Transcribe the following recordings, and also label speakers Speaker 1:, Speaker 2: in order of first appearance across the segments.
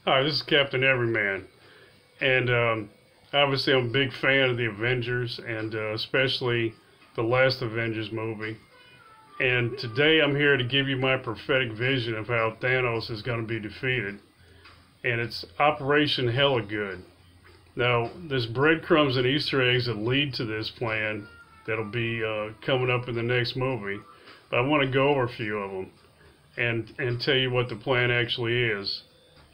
Speaker 1: Hi, this is Captain Everyman, and obviously I'm a big fan of the Avengers, and especially the last Avengers movie. And today I'm here to give you my prophetic vision of how Thanos is going to be defeated, and it's Operation Hela Good. Now, there's breadcrumbs and Easter eggs that lead to this plan that'll be coming up in the next movie, but I want to go over a few of them and tell you what the plan actually is.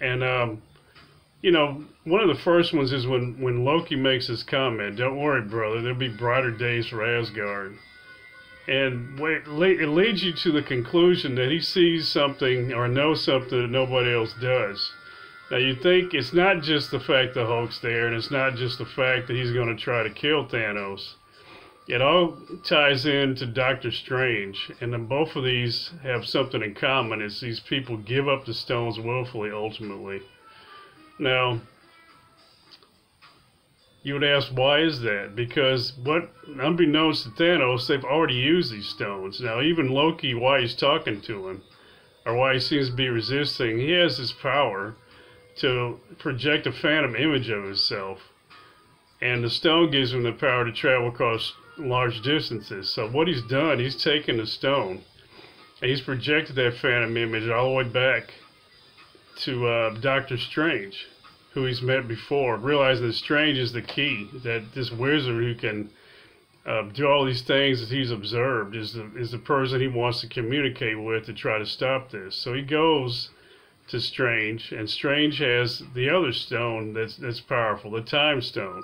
Speaker 1: And one of the first ones is when Loki makes his comment, "Don't worry, brother, there'll be brighter days for Asgard." And it leads you to the conclusion that he sees something or knows something that nobody else does. Now, you think it's not just the fact the Hulk's there, and it's not just the fact that he's going to try to kill Thanos. It all ties into Doctor Strange, and then both of these have something in common. It's these people give up the stones willfully, ultimately. Now, you would ask, why is that? Because unbeknownst to Thanos, they've already used these stones. Now, even Loki, why he's talking to him, or why he seems to be resisting, he has this power to project a phantom image of himself. And the stone gives him the power to travel across large distances. So what he's done, he's taken the stone, and he's projected that phantom image all the way back to Doctor Strange, who he's met before, realizing that Strange is the key, that this wizard who can do all these things that he's observed is the person he wants to communicate with to try to stop this. So he goes to Strange, and Strange has the other stone that's powerful, the Time Stone.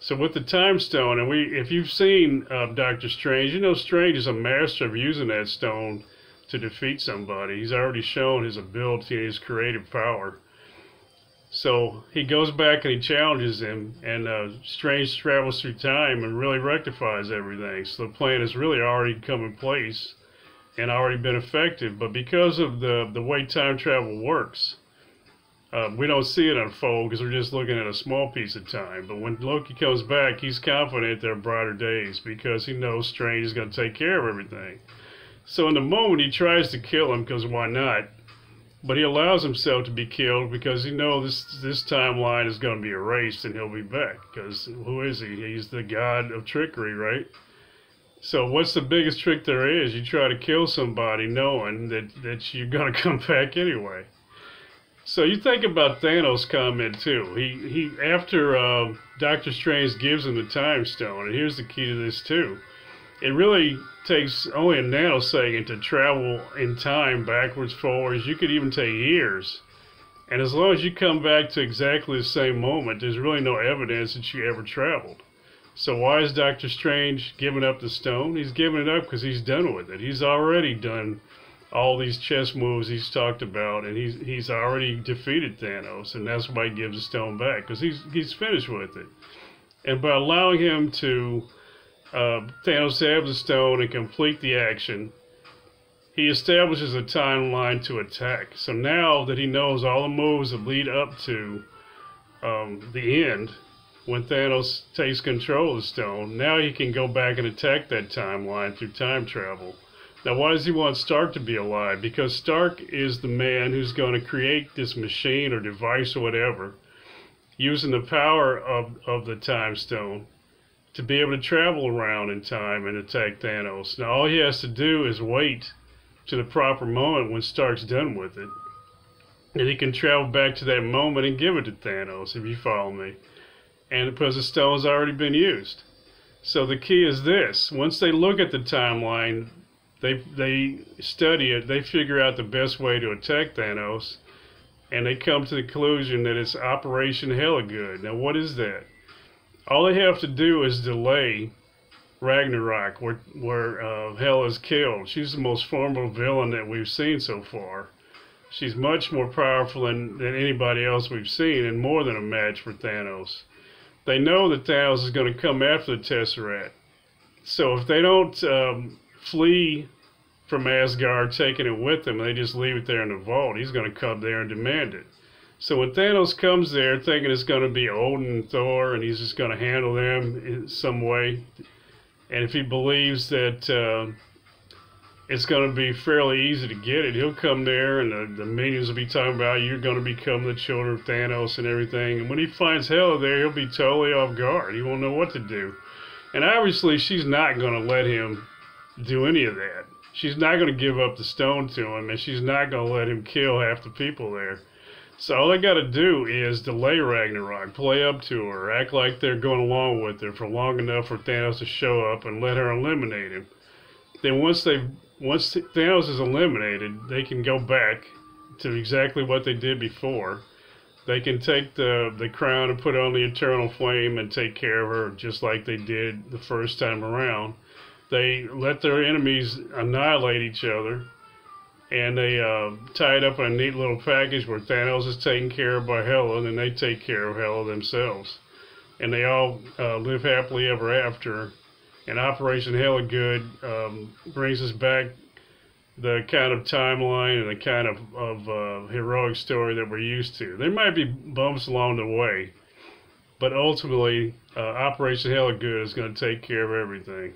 Speaker 1: So with the Time Stone, and if you've seen Doctor Strange, you know Strange is a master of using that stone to defeat somebody. He's already shown his ability and his creative power. So he goes back and he challenges him, and Strange travels through time and really rectifies everything. So the plan has really already come in place and already been effective. But because of the way time travel works, we don't see it unfold because we're just looking at a small piece of time. But when Loki comes back, he's confident there are brighter days because he knows Strange is going to take care of everything. So in the moment, he tries to kill him because why not? But he allows himself to be killed because he knows this timeline is going to be erased and he'll be back. Because who is he? He's the god of trickery, right? So what's the biggest trick there is? You try to kill somebody knowing that you're going to come back anyway. So you think about Thanos' comment too. He after Doctor Strange gives him the Time Stone, and here's the key to this too. It really takes only a nanosecond to travel in time backwards, forwards. You could even take years. And as long as you come back to exactly the same moment, there's really no evidence that you ever traveled. So why is Doctor Strange giving up the stone? He's giving it up because he's done with it. He's already done all these chess moves he's talked about, and he's already defeated Thanos, and that's why he gives the stone back, because he's finished with it. And by allowing him to Thanos to have the stone and complete the action, he establishes a timeline to attack. So now that he knows all the moves that lead up to the end, when Thanos takes control of the stone, now he can go back and attack that timeline through time travel. Now, why does he want Stark to be alive? Because Stark is the man who's going to create this machine or device or whatever, using the power of the Time Stone to be able to travel around in time and attack Thanos. Now, all he has to do is wait to the proper moment when Stark's done with it, and he can travel back to that moment and give it to Thanos, if you follow me. And because the stone's already been used. So the key is this. Once they look at the timeline, they study it, they figure out the best way to attack Thanos, and they come to the conclusion that it's Operation Hela Good. Now, what is that? All they have to do is delay Ragnarok, where Hela is killed. She's the most formidable villain that we've seen so far. She's much more powerful than anybody else we've seen, and more than a match for Thanos. They know that Thanos is going to come after the Tesseract. So if they don't flee from Asgard, taking it with them, and they just leave it there in the vault, he's going to come there and demand it. So when Thanos comes there thinking it's going to be Odin and Thor and he's just going to handle them in some way, and if he believes that it's going to be fairly easy to get it. He'll come there, and the minions will be talking about you're going to become the children of Thanos and everything. And when he finds Hela there, he'll be totally off guard. He won't know what to do. And obviously, she's not going to let him do any of that. She's not going to give up the stone to him, and she's not going to let him kill half the people there. So all they got to do is delay Ragnarok, play up to her, act like they're going along with her for long enough for Thanos to show up and let her eliminate him. Then once Thanos is eliminated, they can go back to exactly what they did before. They can take the crown and put it on the eternal flame and take care of her just like they did the first time around. They let their enemies annihilate each other, and they tie it up in a neat little package where Thanos is taken care of by Hela, and then they take care of Hela themselves. And they all live happily ever after. And Operation Hela Good brings us back the kind of timeline and the kind of heroic story that we're used to. There might be bumps along the way, but ultimately, Operation Hela Good is going to take care of everything.